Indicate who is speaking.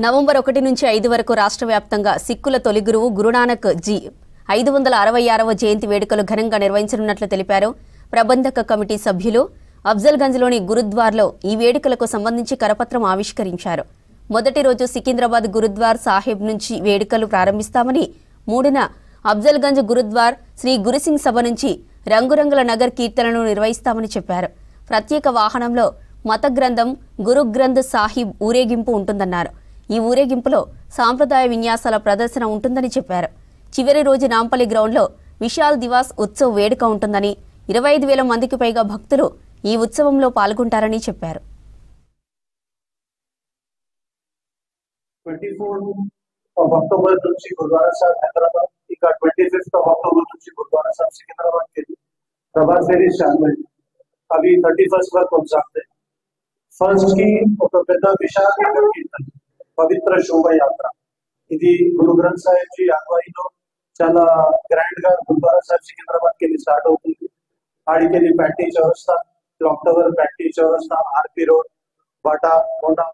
Speaker 1: November 1 నుంచి 5 వరకు రాష్ట్ర వ్యాప్తంగా సిక్కుల తొలి గురువు గురునానక్ జీ 566వ జయంతి వేడుకలు ఘనంగా నిర్వహించనున్నట్లు తెలిపారు. ప్రబంధక కమిటీ సభ్యులు అఫ్జల్గంజ్లోని గురుద్వార్లో ఈ వేడుకలకు సంబంధించి కరపత్రం ఆవిష్కరించారు. మొదటి రోజు సికింద్రాబాద్ గురుద్వార్ సాహిబ్ నుంచి వేడుకలు ప్రారంభిస్తామని, 3న అఫ్జల్గంజ్ గురుద్వార్ శ్రీ గురుసింగ్ సభ నుంచి రంగురంగుల నగర్ కీర్తనను నిర్వహిస్తామని చెప్పారు. ప్రత్యేక వాహనంలో మత గ్రంథం గురు గ్రంథ్ సాహిబ్ ఊరేగింపు ఉంటుందన్నారు. ఈ ఊరేగింపులో సాంప్రదాయ విన్యాసాల ప్రదర్శన ఉంటుందని చెప్పారు. చివరి రోజు నాంపల్లి గ్రౌండ్లో విశాల్ దివాస్ ఉత్సవ్ వేడుక ఉంటుందని, 25,000 మందికి పైగా భక్తులు ఈ ఉత్సవంలో పాల్గొంటారని చెప్పారు.
Speaker 2: 24 అక్టోబర్ నుంచి గురుద్వారా సాహిబ్ హైదరాబాద్, ఇక 25 అక్టోబర్ నుంచి గురుద్వారా సాహిబ్ సికింద్రాబాద్ के ప్రభాత్ ఫేరీ शामिल అవి 31 వరకు కొనసాగుతాయి. ఫస్ట్ కి ఒక పెద్ద విశాల నగర్ కీర్తన పవిత్ర శోభయాత్ర, ఇది గురు గ్రంథ్ సాహిబ్ జీ ఆధ్వర్యంలో చాలా గ్రాండ్ గా గురుద్వారా సాహిబ్ సికింద్రాబాద్ के लिए స్టార్ట్ అవుతుంది. ఆడికెళ్ళి ప్యాటీ చౌరస్తా, క్లాక్ టవర్, ప్యాటీ చౌరస్తా, ఆర్పీ రోడ్, బాటా, మోనా